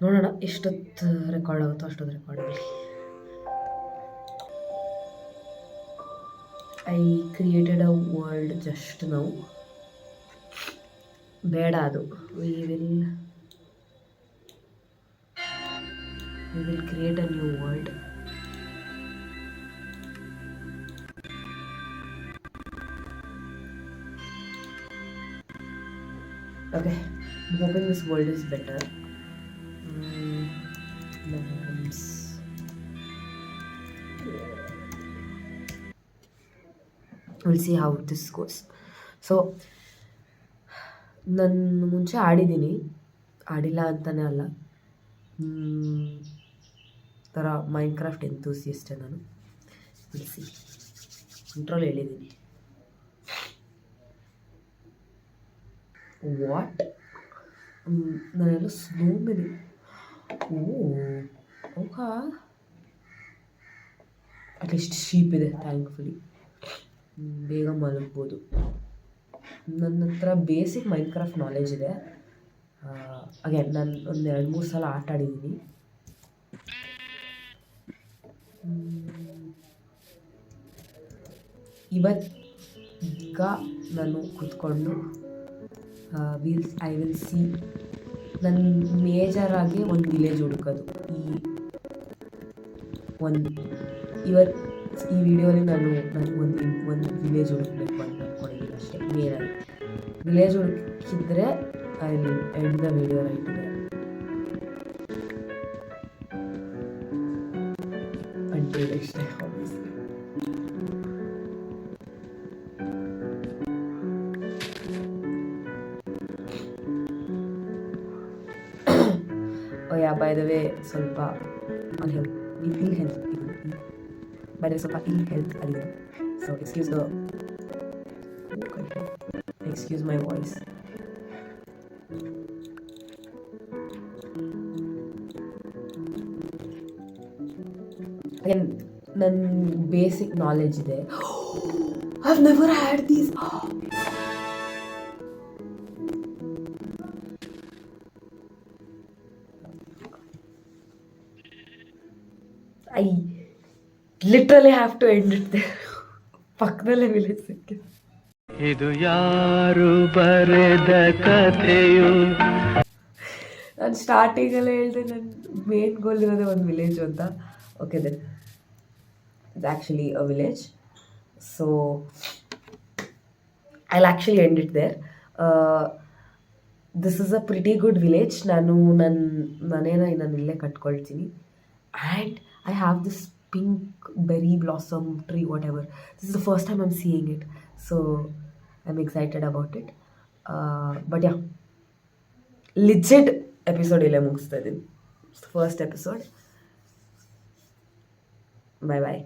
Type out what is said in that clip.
ನೋಡೋಣ ಎಷ್ಟೊತ್ತು ರೆಕಾರ್ಡ್ ಆಗುತ್ತೋ ಅಷ್ಟೊತ್ತು ರೆಕಾರ್ಡ್ ಆಗಲಿ. I created a world just now. ಬೇಡ ಅದು. We will create a new world. Okay, I'm hoping this world is better. Names. We'll see how this goes. So ನಾನು ಮುಂಚೆ ಆಡಿದ್ದೀನಿ, ಆಡಿಲ್ಲ ಅಂತಲೇ ಅಲ್ಲ, ಥರ ಮೈನ್ಕ್ರಾಫ್ಟ್ ಎಂತೂಸಿಯಸ್ಟೇ ನಾನು. Will see. ಕಂಟ್ರೋಲ್ ಹೇಳಿದ್ದೀನಿ. ವಾಟ್, ನಾನೆಲ್ಲ ಸ್ಲೋ ಮೇಲೆ. ಓಹಾ, ಅಟ್ಲೀಸ್ಟ್ ಶೀಪ್ ಇದೆ ಥ್ಯಾಂಕ್ಫುಲಿ. ಬೇಗ ಮಲಗ್ಬೋದು. ನನ್ನ ಹತ್ರ ಬೇಸಿಕ್ ಮೈನ್ಕ್ರಾಫ್ಟ್ ನಾಲೆಜ್ ಇದೆ. ಅಗೇನ್ ನಾನು ಒಂದು 2-3 ಸಲ ಆಟ ಆಡಿದ್ದೀನಿ. ಈಗ ನಾನು ಕೂತ್ಕೊಂಡು ಐ ವಿಲ್ ಸಿ. ನನ್ನ ಮೇಜರಾಗಿ ಒಂದು ವಿಲೇಜ್ ಹುಡುಕೋದು. ಈ ವಿಡಿಯೋಲಿ ನಾನು ಒಂದು ವಿಲೇಜ್ ಹುಡುಕಬೇಕು ಅಂತ ಅಂದ್ಕೊಂಡಿದ್ದೀನಿ ಅಷ್ಟೇ. ಮೇನಾಗಿ ವಿಲೇಜ್ ಹುಡುಕಿದ್ರೆ I will end the video right ಇದೆ. ಅಂಟಿಲ್ ಇಷ್ಟೇ. ಬೈ ದ ವೇ ಸ್ವಲ್ಪ ill health by the way ಸ್ವಲ್ಪ ಇಲ್ ಹೆಲ್ತ್ ಆಗಿದೆ. So excuse my voice. Again ನನ್ನ ಬೇಸಿಕ್ ನಾಲೆಜ್ ಇದೆ. I have never had these. I literally have to end it there. ಪಕ್ಕದಲ್ಲೇ village ಸಿಕ್ಕಿದೆ. ಇದು ಯಾರು ಬರೆದ ಕಥೆಯು? ನಾನು ಸ್ಟಾರ್ಟಿಂಗಲ್ಲೇ ಹೇಳಿದೆ ನನ್ನ ಮೇನ್ ಗೋಲ್ ಇರೋದೇ ಒಂದು ವಿಲೇಜ್ ಅಂತ. Okay then it's actually a village. So I will actually end it there. This is a pretty good village. ನಾನು ನನ್ನ ಮನೇನ ನಾನು ಇಲ್ಲೇ ಕಟ್ಕೊಳ್ತೀನಿ. And I have this pink berry blossom tree, whatever. This is the first time I'm seeing it. So I'm excited about it. But yeah, legit episode ile mugsta idini. It's the first episode. Bye bye.